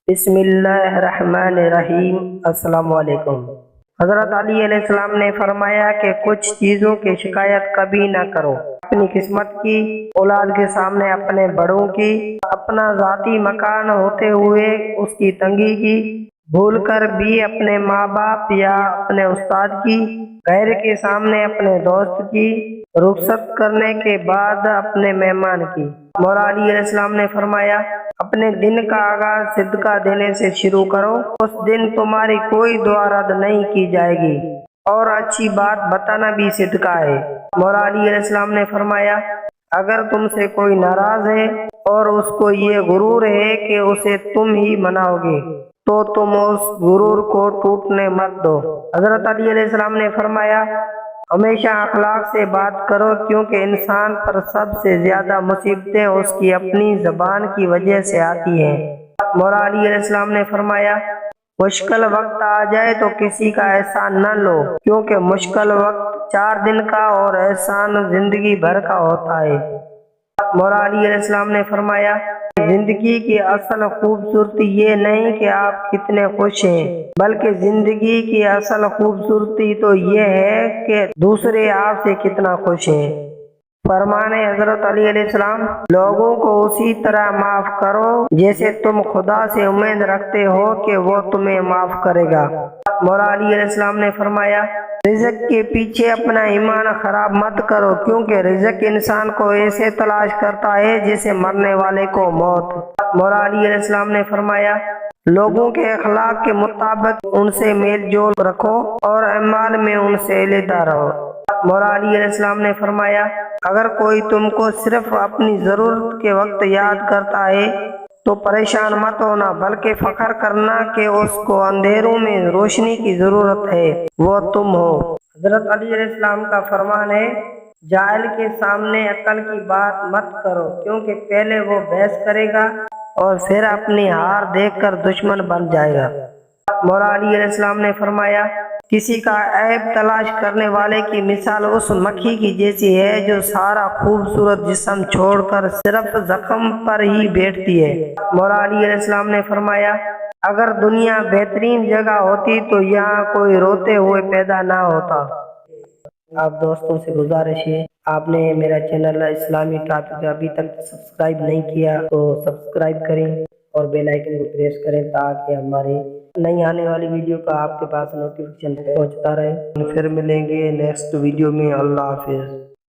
بسم اللہ الرحمن الرحیم۔ السلام علیکم۔ حضرت علی علیہ السلام نے فرمایا کہ کچھ چیزوں کی شکایت کبھی نہ کرو، اپنی قسمت کی، اولاد کے سامنے اپنے بڑوں کی، اپنا ذاتی مکان ہوتے ہوئے اس کی تنگی کی، بھول کر بھی اپنے ماں باپ یا اپنے استاد کی، غیر کے سامنے اپنے دوست کی، رخصت کرنے کے بعد اپنے مہمان کی۔ مولا علی علیہ السلام نے فرمایا، اپنے دن کا آغاز صدقہ دینے سے شروع کرو، اس دن تمہاری کوئی دعا رد نہیں کی جائے گی، اور اچھی بات بتانا بھی صدقہ ہے۔ مولا علی علیہ السلام نے فرمایا، اگر تم سے کوئی ناراض ہے اور اس کو یہ غرور ہے کہ اسے تم ہی مناؤ گے تو تم اس غرور کو ٹوٹنے مت دو۔ حضرت علی علیہ السلام نے فرمایا، ہمیشہ اخلاق سے بات کرو، کیونکہ انسان پر سب سے زیادہ مصیبتیں اس کی اپنی زبان کی وجہ سے آتی ہیں۔ مولا علی علیہ السلام نے فرمایا، مشکل وقت آ جائے تو کسی کا احسان نہ لو، کیونکہ مشکل وقت 4 دن کا اور احسان زندگی بھر کا ہوتا ہے۔ مولا علی علیہ السلام نے فرمایا، زندگی کی اصل خوبصورتی یہ نہیں کہ آپ کتنے خوش ہیں، بلکہ زندگی کی اصل خوبصورتی تو یہ ہے کہ دوسرے آپ سے کتنا خوش ہیں۔ فرمان حضرت علی علیہ السلام، لوگوں کو اسی طرح معاف کرو جیسے تم خدا سے امید رکھتے ہو کہ وہ تمہیں معاف کرے گا۔ مولا علی علیہ السلام نے فرمایا، رزق کے پیچھے اپنا ایمان خراب مت کرو، کیونکہ رزق انسان کو ایسے تلاش کرتا ہے جیسے مرنے والے کو موت۔ مولا علی علیہ السلام نے فرمایا، لوگوں کے اخلاق کے مطابق ان سے میل جول رکھو اور اعمال میں ان سے علیحدہ رہو۔ مولا علی علیہ السلام نے فرمایا، اگر کوئی تم کو صرف اپنی ضرورت کے وقت یاد کرتا ہے تو پریشان مت ہونا، بلکہ فخر کرنا کہ اس کو اندھیروں میں روشنی کی ضرورت ہے، وہ تم ہو۔ حضرت علی علیہ السلام کا فرمان ہے، جاہل کے سامنے عقل کی بات مت کرو، کیونکہ پہلے وہ بحث کرے گا اور پھر اپنی ہار دیکھ کر دشمن بن جائے گا۔ مولا علی علیہ السلام نے فرمایا، کسی کا عیب تلاش کرنے والے کی مثال اس مکھی کی جیسی ہے جو سارا خوبصورت جسم چھوڑ کر صرف زخم پر ہی بیٹھتی ہے۔ مولا علی علیہ السلام نے فرمایا، اگر دنیا بہترین جگہ ہوتی تو یہاں کوئی روتے ہوئے پیدا نہ ہوتا۔ آپ دوستوں سے گزارش ہے، آپ نے میرا چینل اسلامی ٹاپک ابھی تک سبسکرائب نہیں کیا تو سبسکرائب کریں اور بیل آئیکن کو پریس کریں تاکہ ہماری نئی آنے والی ویڈیو کا آپ کے پاس نوٹیفیکیشن پہنچتا رہے۔ پھر ملیں گے نیکسٹ ویڈیو میں۔ اللہ حافظ۔